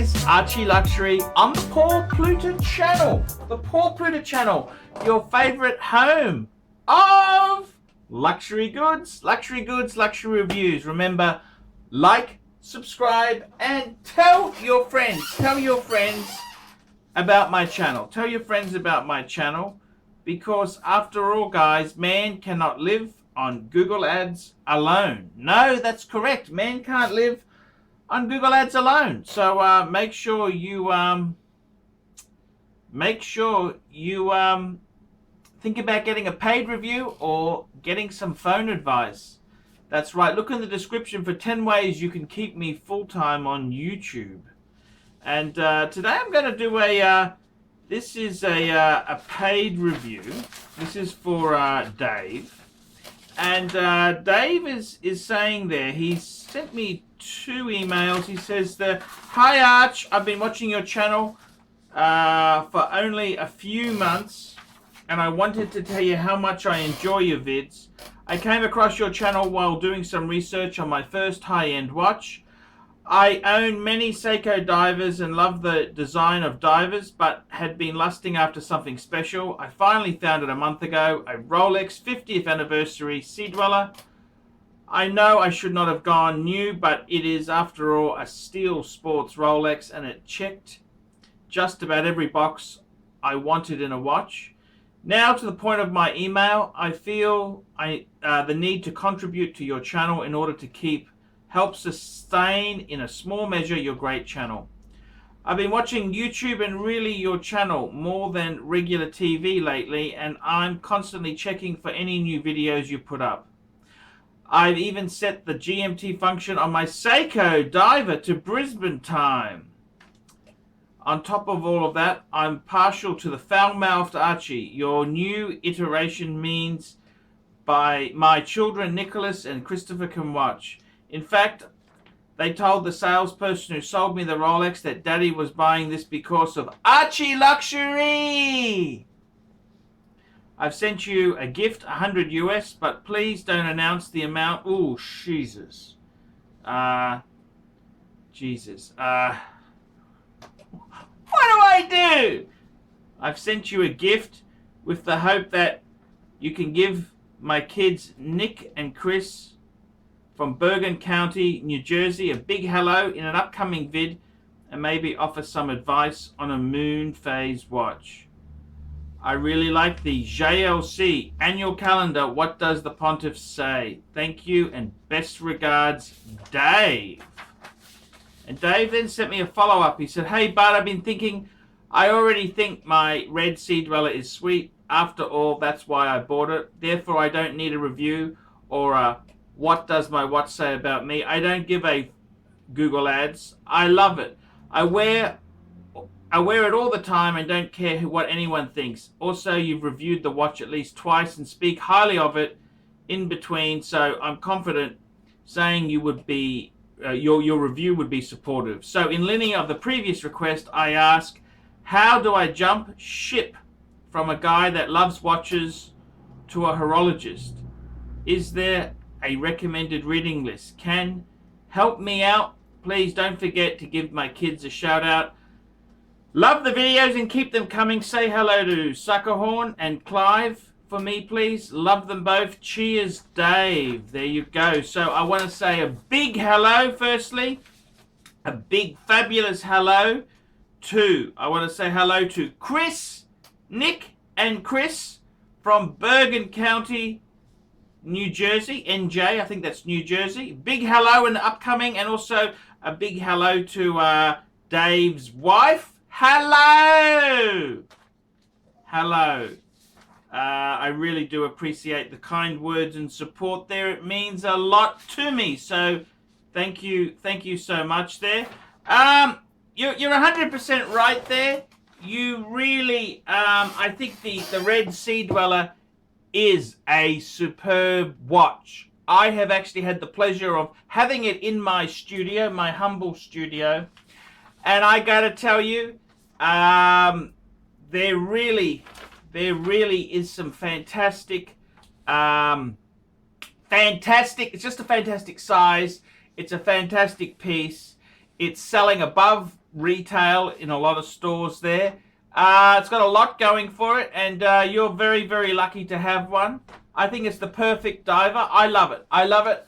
guys, Archie Luxury on the Paul Pluta channel. The Paul Pluta channel, your favorite home of luxury goods, luxury reviews. Remember, like, subscribe, and tell your friends about my channel. Tell your friends about my channel, because after all, guys, man cannot live on Google Ads alone. No, that's correct. Man can't live on Google Ads alone. So make sure you think about getting a paid review or getting some phone advice. That's right. Look in the description for 10 ways you can keep me full-time on YouTube. And today I'm going to do this is a paid review. This is for Dave. And Dave is saying there, he's sent me 2 emails. He says, "Hi Arch, I've been watching your channel for only a few months, and I wanted to tell you how much I enjoy your vids. I came across your channel while doing some research on my first high-end watch. I own many Seiko divers and love the design of divers, but had been lusting after something special. I finally found it a month ago, a Rolex 50th anniversary Sea-Dweller. I know I should not have gone new, but it is, after all, a steel sports Rolex, and it checked just about every box I wanted in a watch. Now to the point of my email, I feel the need to contribute to your channel in order to help sustain in a small measure your great channel. I've been watching YouTube and really your channel more than regular TV lately, and I'm constantly checking for any new videos you put up. I've even set the GMT function on my Seiko diver to Brisbane time. On top of all of that, I'm partial to the foul-mouthed Archie. Your new iteration means by my children Nicholas and Christopher can watch. In fact, they told the salesperson who sold me the Rolex that Daddy was buying this because of Archie Luxury. I've sent you a gift, 100 US, but please don't announce the amount. Ooh, Jesus. What do I do? I've sent you a gift with the hope that you can give my kids Nick and Chris from Bergen County, New Jersey, a big hello in an upcoming vid, and maybe offer some advice on a moon phase watch. I really like the JLC annual calendar. What does the Pontiff say? Thank you and best regards, Dave." And Dave then sent me a follow-up. He said, "Hey bud, I've been thinking, I already think my Red Sea-Dweller is sweet. After all, that's why I bought it. Therefore, I don't need a review or a what does my watch say about me. I don't give a Google Ads. I love it. I wear it all the time and don't care what anyone thinks. Also, you've reviewed the watch at least twice and speak highly of it in between, so I'm confident saying you would be your review would be supportive. So in linear of the previous request, I ask, how do I jump ship from a guy that loves watches to a horologist? Is there a recommended reading list? Can help me out? Please don't forget to give my kids a shout out. Love the videos and keep them coming. Say hello to Suckerhorn and Clive for me, please. Love them both. Cheers, Dave." There you go. So I want to say a big hello, firstly. A big, fabulous hello to, I want to say hello to Chris, Nick, and Chris from Bergen County, New Jersey, NJ, I think that's New Jersey. Big hello in the upcoming, and also a big hello to Dave's wife. Hello! Hello. I really do appreciate the kind words and support there. It means a lot to me. So thank you so much there. You're 100% right there. You really, I think the Red Sea-Dweller is a superb watch. I have actually had the pleasure of having it in my studio, my humble studio, and I gotta tell you, there really is some fantastic, it's just a fantastic size. It's a fantastic piece. It's selling above retail in a lot of stores there. It's got a lot going for it, and you're very, very lucky to have one. I think it's the perfect diver. I love it. I love it.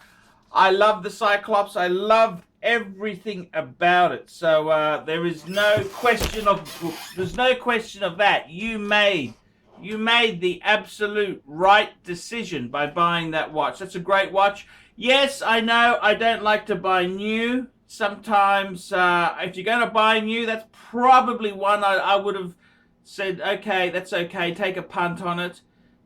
I love the Cyclops. I love everything about it. So there is no question of that. You made the absolute right decision by buying that watch. That's a great watch. Yes, I know I don't like to buy new. Sometimes if you're going to buy new, that's probably one I would have said, okay, that's okay, take a punt on it.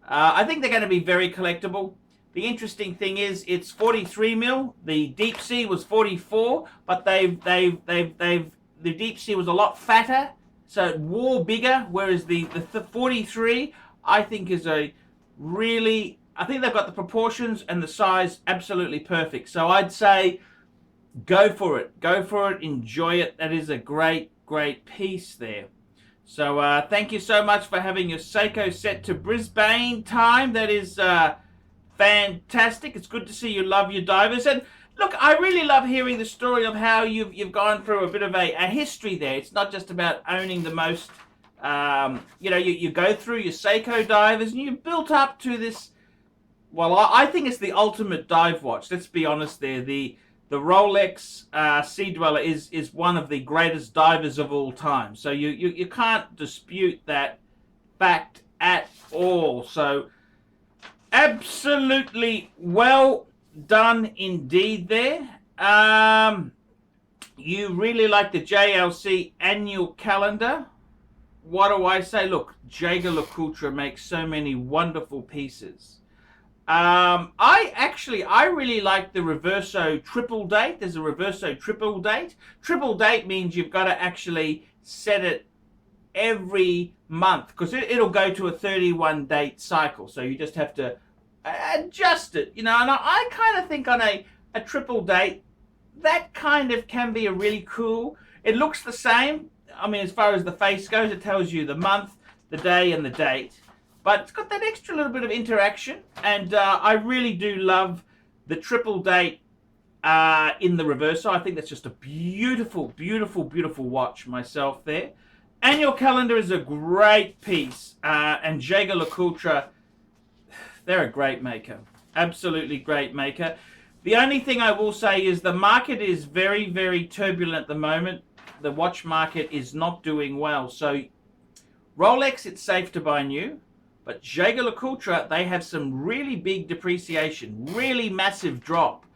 I think they're going to be very collectible. The interesting thing is it's 43 mil. The deep sea was 44, but the deep sea was a lot fatter, so it wore bigger. Whereas the 43, I think is a really, I think they've got the proportions and the size absolutely perfect. So I'd say go for it. Go for it. Enjoy it. That is a great, great piece there. So thank you so much for having your Seiko set to Brisbane time. That is fantastic. It's good to see you love your divers. And look, I really love hearing the story of how you've gone through a bit of a history there. It's not just about owning the most, you know, you go through your Seiko divers and you built up to this. Well, I think it's the ultimate dive watch. Let's be honest there. The Rolex Sea-Dweller is one of the greatest divers of all time. So you can't dispute that fact at all. So absolutely well done indeed there. You really like the JLC annual calendar. What do I say? Look, Jaeger-LeCoultre makes so many wonderful pieces. I really like the Reverso triple date. There's a Reverso triple date. Triple date means you've got to actually set it every month, because it'll go to a 31 date cycle. So you just have to adjust it, you know. And I kind of think on a triple date, that kind of can be a really cool. It looks the same. I mean, as far as the face goes, it tells you the month, the day, and the date. But it's got that extra little bit of interaction, and I really do love the triple date in the Reverso. I think that's just a beautiful, beautiful, beautiful watch myself there. Annual calendar is a great piece, and Jaeger-LeCoultre, they're a great maker. Absolutely great maker. The only thing I will say is the market is very, very turbulent at the moment. The watch market is not doing well. So Rolex, it's safe to buy new. But Jaeger-LeCoultre, they have some really big depreciation, really massive drop.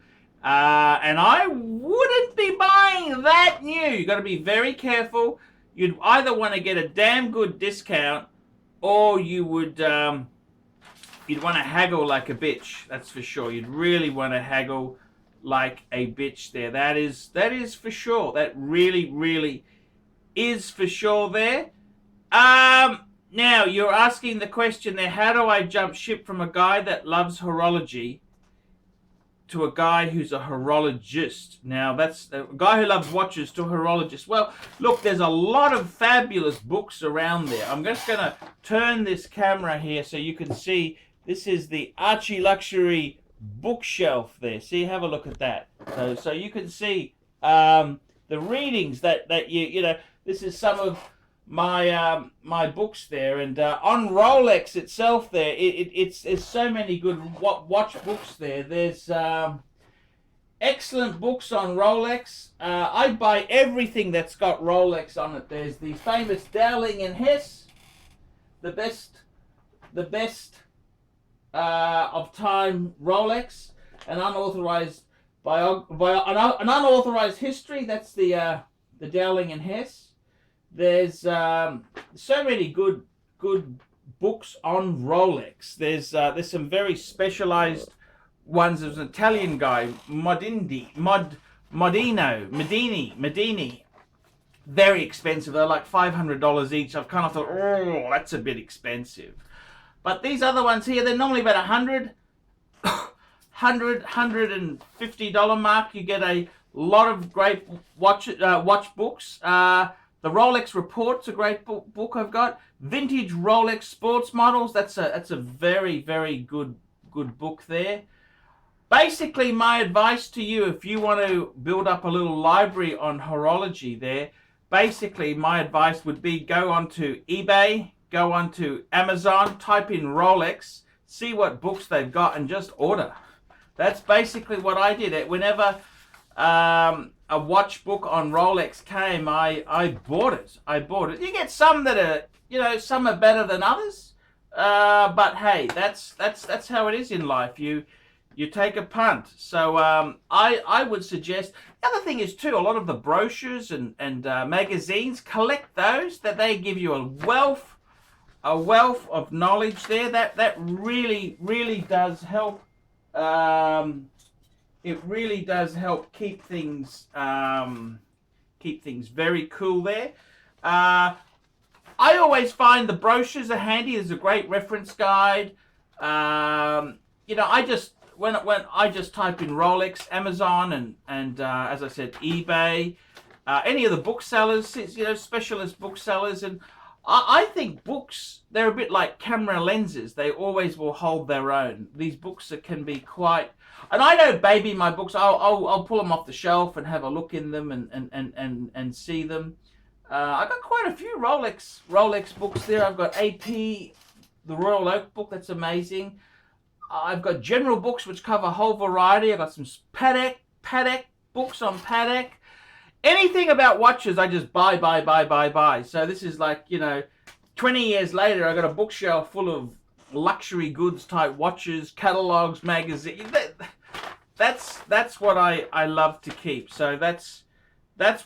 And I wouldn't be buying that new. You've got to be very careful. You'd either want to get a damn good discount, or you would you'd want to haggle like a bitch. That's for sure. You'd really want to haggle like a bitch there. That is for sure. That really, really is for sure there. Now, you're asking the question there, how do I jump ship from a guy that loves horology to a guy who's a horologist? Now, that's a guy who loves watches to a horologist. Well, look, there's a lot of fabulous books around there. I'm just going to turn this camera here so you can see. This is the Archie Luxury bookshelf there. See, have a look at that. So you can see the readings that you know, this is some of my books there, and on Rolex itself there, it's so many good watch books there. There's excellent books on Rolex. I buy everything that's got Rolex on it. There's the famous Dowling and Hess, the best of time Rolex, an unauthorized an unauthorized history. That's the Dowling and Hess. There's so many good books on Rolex. There's some very specialized ones. There's an Italian guy, Modini, very expensive. They're like $500 each. I've kind of thought, oh, that's a bit expensive. But these other ones here, they're normally about $150 mark. You get a lot of great watch books. The Rolex Report's a great book I've got. Vintage Rolex Sports Models. That's a very, very good book there. Basically, my advice to you, if you want to build up a little library on horology there, basically my advice would be go onto eBay, go onto Amazon, type in Rolex, see what books they've got, and just order. That's basically what I did. Whenever a watch book on Rolex came, I bought it. You get some that are, some are better than others. But hey, that's how it is in life. You take a punt. So I would suggest. The other thing is too, a lot of the brochures and magazines, collect those. That they give you a wealth of knowledge there. That really does help. It really does help keep things very cool there. I always find the brochures are handy. There's a great reference guide. I just when I just type in Rolex, Amazon, and as I said, eBay, any of the booksellers, specialist booksellers, and I think books, they're a bit like camera lenses. They always will hold their own. These books can be quite, and I don't baby my books. I'll pull them off the shelf and have a look in them and see them. I've got quite a few Rolex books there. I've got AP, the Royal Oak book. That's amazing. I've got general books which cover a whole variety. I've got some Patek books on Patek. Anything about watches, I just buy. So this is like, 20 years later, I got a bookshelf full of luxury goods type watches, catalogs, magazines. That's what I love to keep. So that's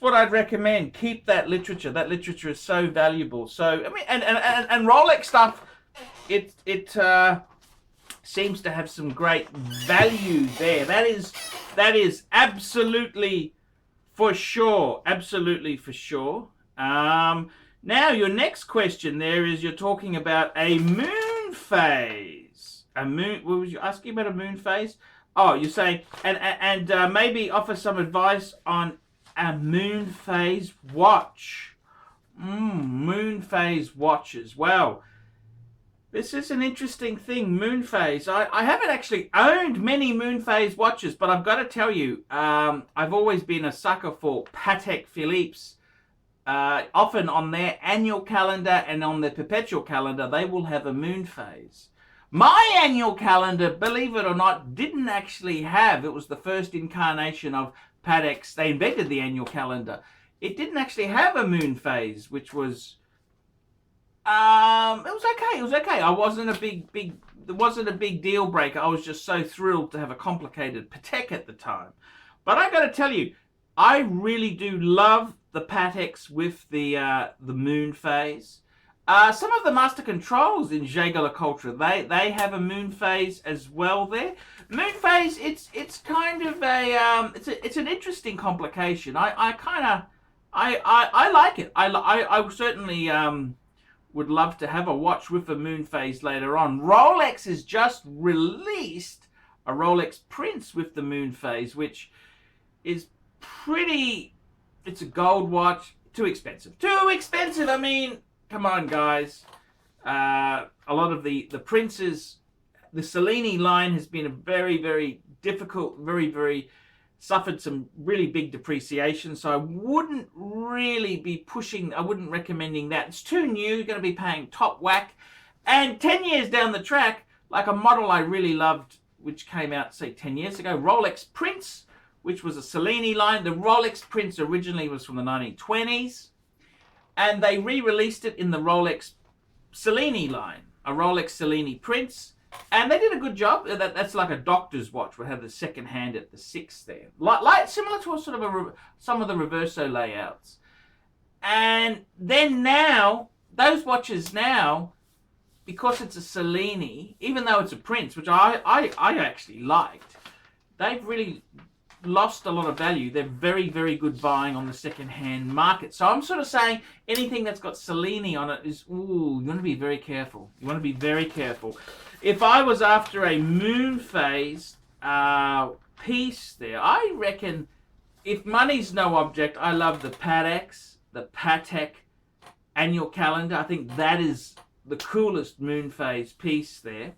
what I'd recommend. Keep that literature. That literature is so valuable. So I mean, and Rolex stuff, it seems to have some great value there. That is absolutely for sure. Absolutely for sure. Now your next question there is, you're talking about a moon phase. A moon. What was you asking about a moon phase? Oh, you're saying and maybe offer some advice on a moon phase watch. Moon phase watches. Well, this is an interesting thing, moon phase. I haven't actually owned many moon phase watches, but I've got to tell you, I've always been a sucker for Patek Philippe's. Often on their annual calendar and on their perpetual calendar, they will have a moon phase. My annual calendar, believe it or not, didn't actually have. It was the first incarnation of Patek's. They invented the annual calendar. It didn't actually have a moon phase, which was it was okay. It was okay. I wasn't a big. It wasn't a big deal breaker. I was just so thrilled to have a complicated Patek at the time. But I got to tell you, I really do love the Pateks with the moon phase. Some of the master controls in Jaeger-LeCoultre, they have a moon phase as well there. Moon phase, it's kind of a it's an interesting complication. I like it. I certainly would love to have a watch with a moon phase later on. Rolex has just released a Rolex Prince with the moon phase, which is pretty. It's a gold watch. Too expensive. I mean, come on, guys. A lot of the Princes, the Cellini line has been a very, very difficult, very suffered some really big depreciation. So I wouldn't really be pushing. I wouldn't recommending that. It's too new. You're going to be paying top whack. And 10 years down the track, like a model I really loved, which came out, say, 10 years ago, Rolex Prince, which was a Cellini line. The Rolex Prince originally was from the 1920s. And they re-released it in the Rolex Cellini line, a Rolex Cellini Prince. And they did a good job. That's like a doctor's watch. We have the second hand at the 6 there. Like similar to a sort of some of the Reverso layouts. And then now, those watches now, because it's a Cellini, even though it's a Prince, which I actually liked, they've really lost a lot of value. They're very, very good buying on the second-hand market. So I'm sort of saying anything that's got Cellini on it is, ooh, you want to be very careful. You want to be very careful. If I was after a moon phase piece there, I reckon, if money's no object, I love the Patek annual calendar. I think that is the coolest moon phase piece there.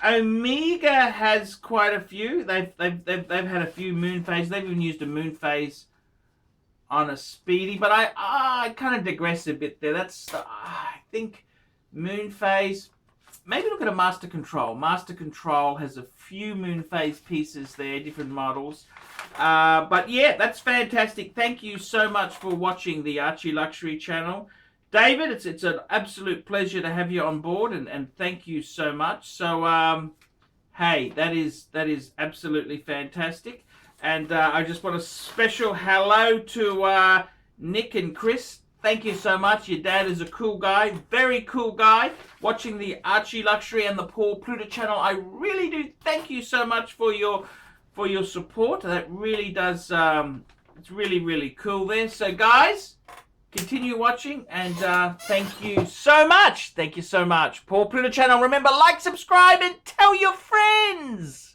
Omega has quite a few. They've had a few moon phases. They've even used a moon phase on a speedy, but I kind of digress a bit there. That's I think moon phase. Maybe look at a Master Control. Master Control has a few moon phase pieces there, different models. But yeah, that's fantastic. Thank you so much for watching the Archie Luxury channel. David, it's an absolute pleasure to have you on board, and thank you so much. So, hey, that is absolutely fantastic. And I just want a special hello to Nick and Chris. Thank you so much. Your dad is a cool guy, very cool guy. Watching the Archie Luxury and the Paul Pluta channel, I really do thank you so much for your support. That really does. It's really cool there. So guys, continue watching, and thank you so much. Thank you so much. Paul Pluta channel. Remember, like, subscribe, and tell your friends.